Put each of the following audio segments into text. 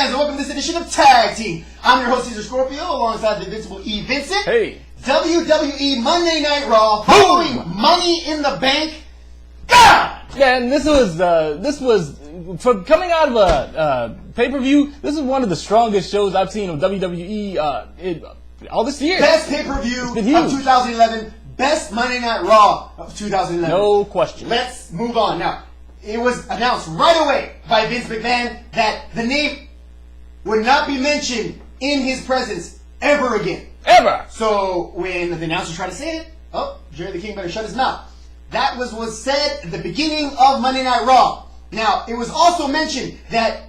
fans, and welcome to this edition of Tag Team. I'm your host, Cesar Scorpio, alongside the Invincible Vincent. Hey. WWE Monday Night Raw, following Money in the Bank. God! Yeah, and this was from coming out of a pay-per-view. This is one of the strongest shows I've seen of WWE all this year. Best pay-per-view of 2011. Best Monday Night Raw of 2011. No question. Let's move on now. It was announced right away by Vince McMahon that the name would not be mentioned in his presence ever again. Ever! So when the announcer tried to say it, Jerry the King better shut his mouth. That was said at the beginning of Monday Night Raw. Now, it was also mentioned that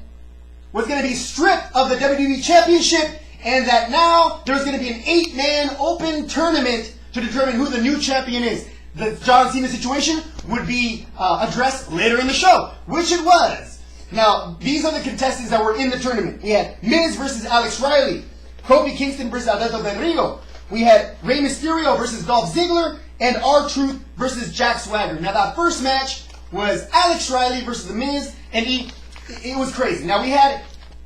was going to be stripped of the WWE Championship and that now there's going to be an 8-man open tournament to determine who the new champion is. The John Cena situation would be addressed later in the show, which it was. Now, these are the contestants that were in the tournament. We had Miz versus Alex Riley, Kofi Kingston versus Alberto Del Rio. We had Rey Mysterio versus Dolph Ziggler, and R-Truth versus Jack Swagger. Now, that first match was Alex Riley versus The Miz, and it was crazy. Now, we had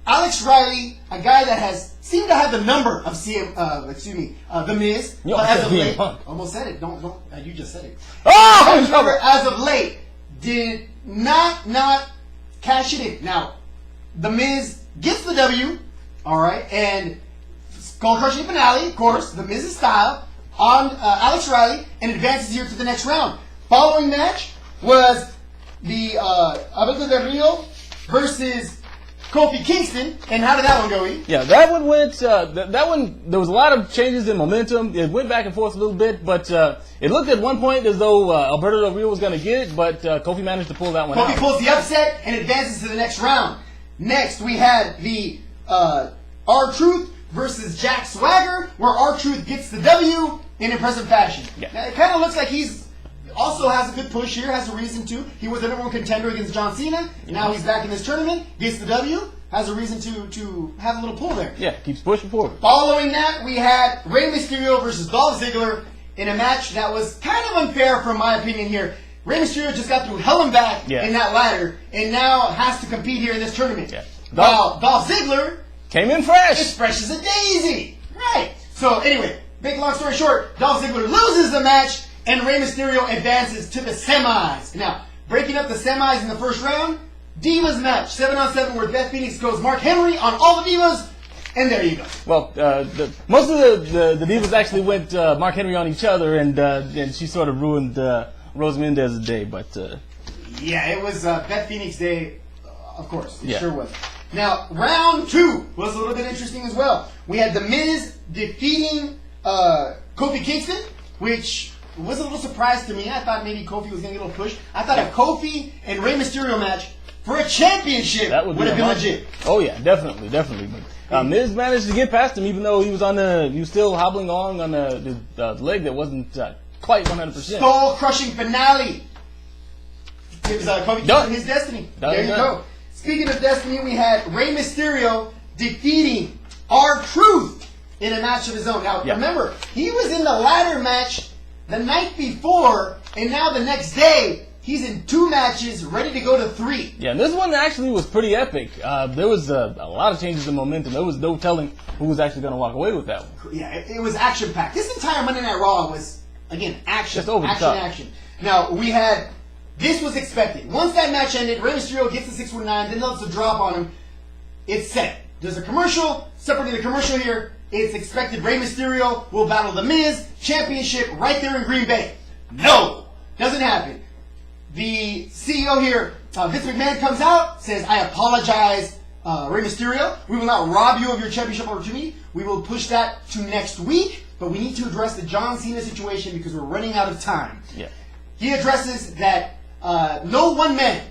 Alex Riley, a guy that has seemed to have the number of The Miz, but as of late, almost said it. Don't. You just said it. Oh, as of late, did not cash it in. Now, The Miz gets the W, all right, and skull crushing finale, of course, The Miz's style on Alex Riley, and advances here to the next round. Following match was the Alberto Del Rio versus Kofi Kingston, and how did that one go, E? Yeah, that one went. That one, there was a lot of changes in momentum. It went back and forth a little bit, but it looked at one point as though Alberto Del Rio was going to get it, but Kofi managed to pull that one out. Kofi pulls the upset and advances to the next round. Next, we had the R-Truth versus Jack Swagger, where R-Truth gets the W in impressive fashion. Yeah. Now, it kind of looks like he's also has a good push here, has a reason to. He was the number one contender against John Cena. Now he's back in this tournament, gets the W, has a reason to have a little pull there. Yeah, keeps pushing forward. Following that, we had Rey Mysterio versus Dolph Ziggler in a match that was kind of unfair from my opinion here. Rey Mysterio just got through hell and back in that ladder, and now has to compete here in this tournament. Yeah. While Dolph Ziggler came in fresh. It's fresh as a daisy. Right. So anyway, make a long story short, Dolph Ziggler loses the match, and Rey Mysterio advances to the semis. Now, breaking up the semis in the first round, Divas match, 7-on-7, where Beth Phoenix goes Mark Henry on all the Divas, and there you go. Well, most of the Divas actually went Mark Henry on each other, and she sort of ruined Rose Mendez's day, but... Yeah, it was Beth Phoenix day, of course. It sure was. Now, round 2 was a little bit interesting as well. We had The Miz defeating Kofi Kingston, which was a little surprise to me. I thought maybe Kofi was going to get a little push. I thought a Kofi and Rey Mysterio match for a championship would have been legit. Oh yeah, definitely. But Miz managed to get past him, even though he was still hobbling on the leg that wasn't quite 100%. Skull crushing finale. It was Kofi Kingston his destiny. There you go. Speaking of destiny, we had Rey Mysterio defeating R-Truth in a match of his own. Now, remember, he was in the ladder match the night before, and now the next day, he's in 2 matches, ready to go to 3. Yeah, and this one actually was pretty epic. There was a lot of changes in momentum. There was no telling who was actually going to walk away with that one. Yeah, it was action-packed. This entire Monday Night Raw was, again, action. Just over the top. Action. Now, we had... This was expected. Once that match ended, Rey Mysterio gets the 619, then lets the drop on him. It's set. There's a commercial. Separately, the commercial here, it's expected Rey Mysterio will battle The Miz championship right there in Green Bay. No! Doesn't happen. The CEO here, Vince McMahon, comes out, says, I apologize, Rey Mysterio. We will not rob you of your championship opportunity. We will push that to next week, but we need to address the John Cena situation because we're running out of time. Yeah. He addresses that no one man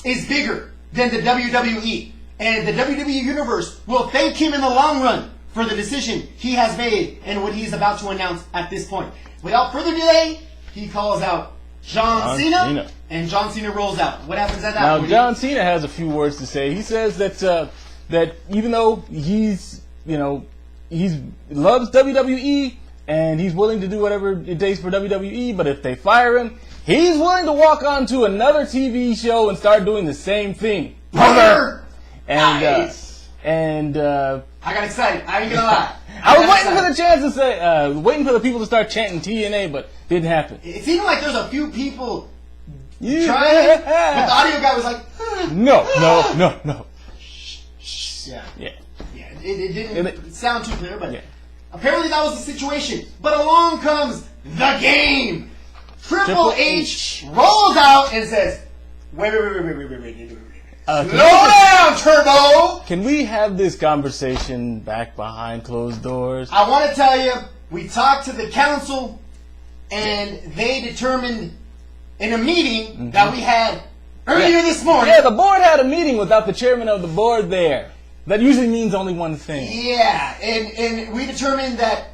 is bigger than the WWE, and the WWE Universe will thank him in the long run for the decision he has made and what he's about to announce at this point. Without further delay, he calls out John Cena, and John Cena rolls out. What happens at that point? Now, John Cena has a few words to say. He says that even though he loves WWE and he's willing to do whatever it takes for WWE, but if they fire him, he's willing to walk onto another TV show and start doing the same thing. Brother! And nice. And I got excited. I ain't gonna lie. I was waiting for the chance to say, waiting for the people to start chanting TNA, but didn't happen. It seemed like there's a few people Yeah. trying, but the audio guy was like, No. yeah. Yeah. It didn't sound too clear, but Yeah. apparently that was the situation. But along comes the game. Triple H rolls out and says, wait. Slow down, Turbo! Can we have this conversation back behind closed doors? I want to tell you, we talked to the council, and they determined in a meeting that we had earlier this morning. Yeah, the board had a meeting without the chairman of the board there. That usually means only one thing. Yeah, and we determined that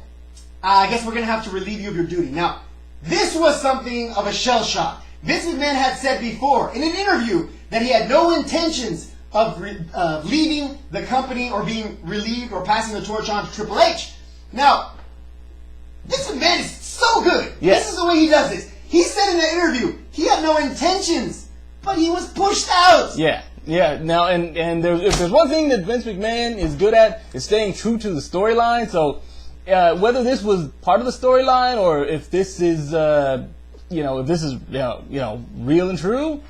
I guess we're going to have to relieve you of your duty. Now, this was something of a shell shock. Vince McMahon had said before in an interview that he had no intentions of leaving the company or being relieved or passing the torch on to Triple H. Now, Vince McMahon is so good. Yes. This is the way he does this. He said in the interview he had no intentions, but he was pushed out. Yeah. Now, and if there's one thing that Vince McMahon is good at, is staying true to the storyline. So, whether this was part of the storyline or if this is, real and true,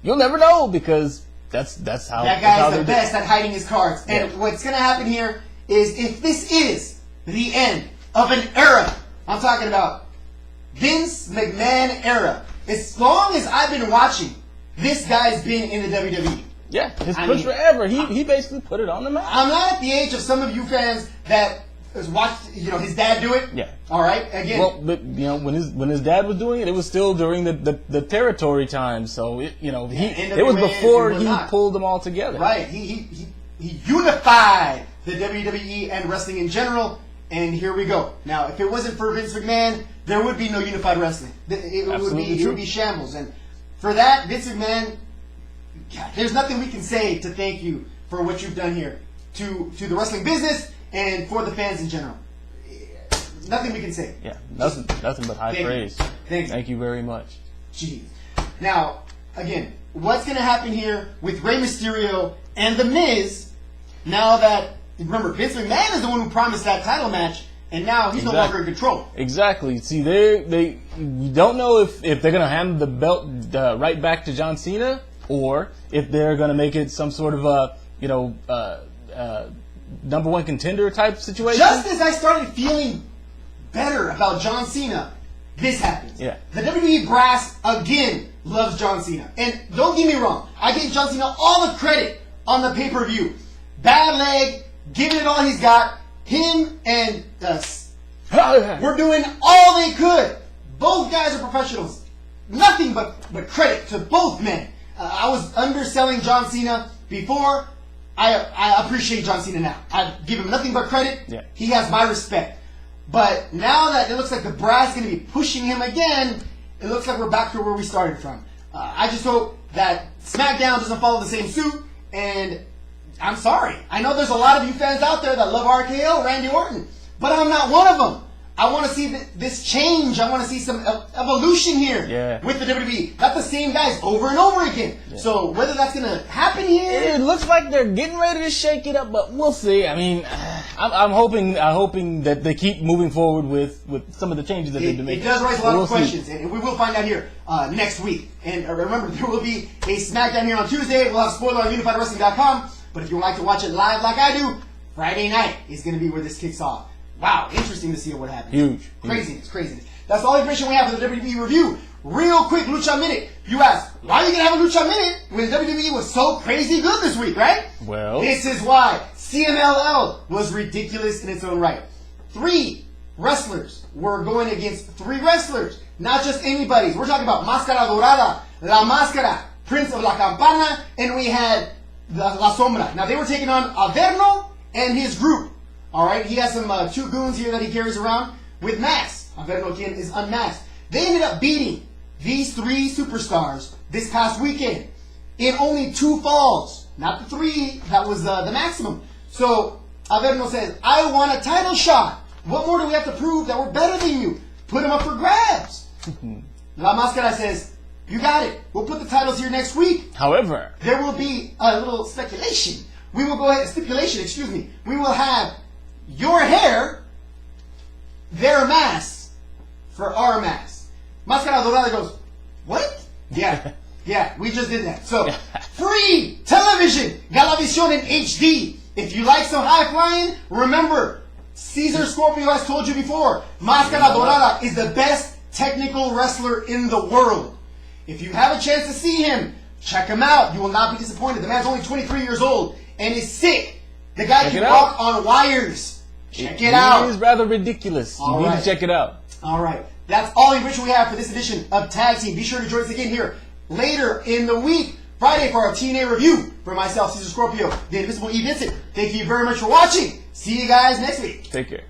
you'll never know because that's how that guy's the best at hiding his cards. And what's going to happen here is if this is the end of an era, I'm talking about Vince McMahon era. As long as I've been watching, this guy's been in the WWE. Yeah, his push forever. He basically put it on the map. I'm not at the age of some of you fans that has watched, his dad do it. Yeah. All right. Again. Well, but when his dad was doing it, it was still during the territory time. So it was before he pulled them all together. Right. He unified the WWE and wrestling in general. And here we go. Now, if it wasn't for Vince McMahon, there would be no unified wrestling. It would be shambles. And for that, Vince McMahon, God, there's nothing we can say to thank you for what you've done here to the wrestling business and for the fans in general. Nothing we can say. Yeah, nothing but high praise. Thank you very much. Jeez. Now, again, what's going to happen here with Rey Mysterio and The Miz now that, remember, Vince McMahon is the one who promised that title match, and now he's no longer in control. Exactly. See, we don't know if they're going to hand the belt right back to John Cena, or if they're going to make it some sort of a number one contender type situation. Just as I started feeling better about John Cena, this happens. Yeah. The WWE brass again loves John Cena, and don't get me wrong, I give John Cena all the credit on the pay-per-view. Bad leg, giving it all he's got. Him and us were doing all they could. Both guys are professionals. Nothing but credit to both men. I was underselling John Cena before. I appreciate John Cena now. I give him nothing but credit. Yeah. He has my respect. But now that it looks like the brass is going to be pushing him again, it looks like we're back to where we started from. I just hope that SmackDown doesn't follow the same suit. And I'm sorry. I know there's a lot of you fans out there that love RKO, Randy Orton. But I'm not one of them. I want to see this change. I want to see some evolution here with the WWE. Not the same guys over and over again. Yeah. So whether that's going to happen here, it looks like they're getting ready to shake it up, but we'll see. I mean, I'm hoping that they keep moving forward with some of the changes that they've been making. It does raise a lot of questions, and we will find out here next week. And remember, there will be a SmackDown here on Tuesday. We'll have a spoiler on UnifiedWrestling.com. But if you would like to watch it live like I do, Friday night is going to be where this kicks off. Wow, interesting to see what happens. Huge. Craziness. That's all the information we have for the WWE review. Real quick, Lucha Minute. You ask, why are you going to have a Lucha Minute when WWE was so crazy good this week, right? Well, this is why. CMLL was ridiculous in its own right. 3 wrestlers were going against 3 wrestlers. Not just anybody's. We're talking about Máscara Dorada, La Máscara, Prince of La Campana, and we had La Sombra. Now, they were taking on Averno and his group. All right, he has some 2 goons here that he carries around with masks. Averno again is unmasked. They ended up beating these 3 superstars this past weekend in only 2 falls. Not the 3, that was the maximum. So Averno says, I want a title shot. What more do we have to prove that we're better than you? Put them up for grabs. La Máscara says, you got it. We'll put the titles here next week. However, there will be a little speculation. we will go ahead, stipulation, excuse me, we will have your hair, their mask, for our mask. Máscara Dorada goes, what? Yeah, yeah, we just did that. So, free television, Galavisión in HD. If you like some high flying, remember, Cesar Scorpio has told you before, Máscara Dorada is the best technical wrestler in the world. If you have a chance to see him, check him out. You will not be disappointed. The man's only 23 years old and is sick. The guy can walk on wires. Check it out. It is rather ridiculous. You need to check it out. All right. That's all the information we have for this edition of Tag Team. Be sure to join us again here later in the week, Friday, for our TNA review. For myself, Cesar Scorpio, the Invincible Vincent. Thank you very much for watching. See you guys next week. Take care.